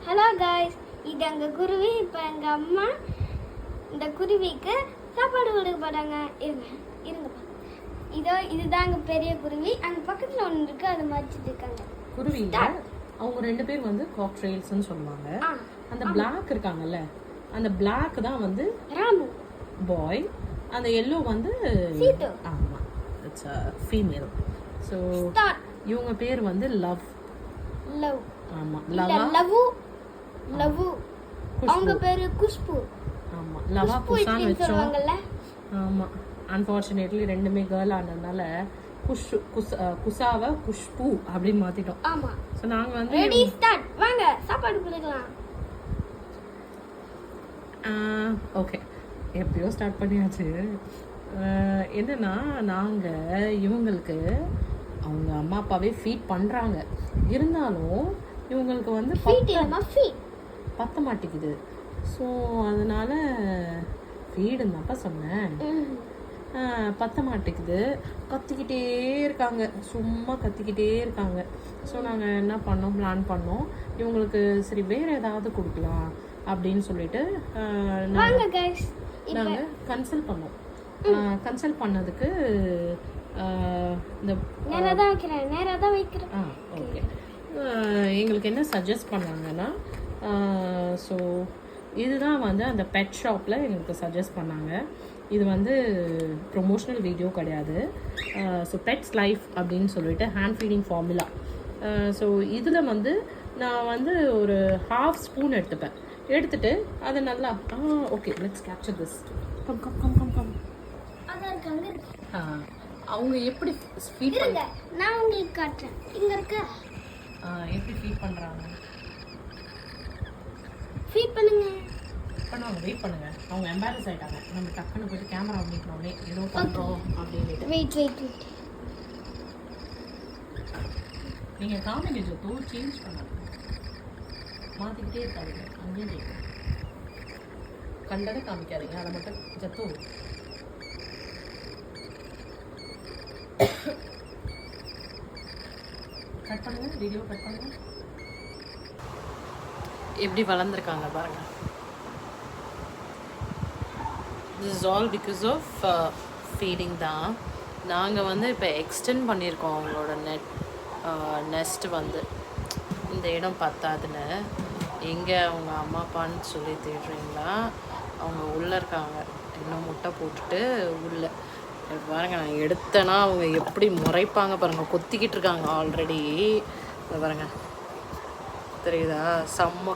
Hello guys, இது எங்கள் குருவி. இப்போ எங்கள் அம்மா இந்த குருவிக்கு சாப்பாடு கொடுக்க போகிறாங்க. இருங்கப்பா. இதுதான் எங்கள் பெரிய குருவி. அந்த பக்கத்தில் ஒன்று இருக்குது, அதை மறைச்சிட்டு இருக்காங்க. குருவி அவங்க ரெண்டு பேர் வந்து காக்ட்ரெயில்ஸ்னு சொல்லுவாங்க. அந்த பிளாக் இருக்காங்கல்ல, அந்த பிளாக் தான் வந்து ராமு பாய், அந்த எல்லோ வந்து சீட்டு. ஆமா, இட்ஸ் ஃபீமேல். ஸோ இவங்க பேர் வந்து லவ். லவ். ஆமா, லவ். லவ். அவங்க பேரு குஷ்பு. ஆமா, லவா குஷான்னு வச்சோம். ஆமா, அன்ஃபார்ச்சுனேட்லி ரெண்டுமே கேர்ள் ஆனதுனால குசாவை குஷ்பு அப்படின்னு மாத்திட்டோம். ஆமா. ஸோ நாங்க வந்து ரெடி ஸ்டார்ட். வாங்க சாப்பாடு கொடுக்கலாம். ஓகே, எப்படியோ ஸ்டார்ட் பண்ணியாச்சு. என்னன்னா நாங்கள் இவங்களுக்கு அவங்க அம்மா அப்பாவே ஃபீட் பண்ணுறாங்க. இருந்தாலும் இவங்களுக்கு வந்து பத்த மாட்டேங்குது. ஸோ அதனால ஃபீடுன்னு தான்ப்பா சொன்னேன். பத்த மாட்டேங்குது. கத்திக்கிட்டே இருக்காங்க, சும்மா கத்திக்கிட்டே இருக்காங்க. ஸோ நாங்கள் என்ன பண்ணோம், பிளான் பண்ணோம், இவங்களுக்கு சரி வேறு ஏதாவது கொடுக்கலாம் அப்படின்னு சொல்லிட்டு நாங்கள் கன்சல்ட் பண்ணோம். கன்சல்ட் பண்ணதுக்கு இந்த ஓகே, எங்களுக்கு என்ன சஜஸ்ட் பண்ணாங்கன்னா, ஸோ இதுதான் வந்து அந்த பெட் ஷாப்பில் எங்களுக்கு சஜஸ்ட் பண்ணாங்க. இது வந்து ப்ரொமோஷனல் வீடியோ கிடையாது. ஸோ பெட்ஸ் லைஃப் அப்படின்னு சொல்லிட்டு ஹேண்ட் ஃபீடிங் ஃபார்முலா. ஸோ இதில் வந்து நான் வந்து ஒரு 1/2 ஸ்பூன் எடுத்துப்பேன். எடுத்துட்டு அதை நல்லா okay, let's capture this. Come come come come come. அவங்க எப்படி ஃபீட் பண்ண நான் உங்களுக்கு காட்டுறேன். இங்க இருக்க எப்படி ஃபீட் பண்றாங்க. ஃபீட் பண்ணுங்க. பண்ணுவாங்க, வெயிட் பண்ணுங்க. அவங்க எம்பாரஸ் ஆயிட்டாங்க. நம்ம டக்குன்னு போயிட்டு கேமரா பண்ணிக்கணும்னே ஏதோ பண்றோம் அப்படின்னு. வெயிட். நீங்க காம்பினேஷன் தூள் சேஞ்ச் பண்ணாங்க, மாத்திக்கிட்டே இருக்காதீங்க. அங்கேயே கண்டதை காமிக்காதீங்க, அதை மட்டும் ஜத்து கட் பண்ணுங்க, வீடியோ கட் பண்ணுங்க. எப்படி வளர்ந்துருக்காங்க பாருங்க. This is all because of feeding தான். நாங்கள் வந்து இப்போ எக்ஸ்டெண்ட் பண்ணியிருக்கோம் அவங்களோட நெஸ்ட் வந்து. இந்த இடம் பத்தாதுன்னு எங்கே அவங்க அம்மா அப்பான்னு சொல்லி தேடுறீங்களா, அவங்க உள்ளே இருக்காங்க. இன்னும் முட்டை போட்டுட்டு உள்ளே பாருங்கள். நான் எடுத்தேன்னா அவங்க எப்படி முறைப்பாங்க பாருங்கள். கொத்திக்கிட்டு இருக்காங்க ஆல்ரெடி. பாருங்கள், தெரியுதா? செம்ம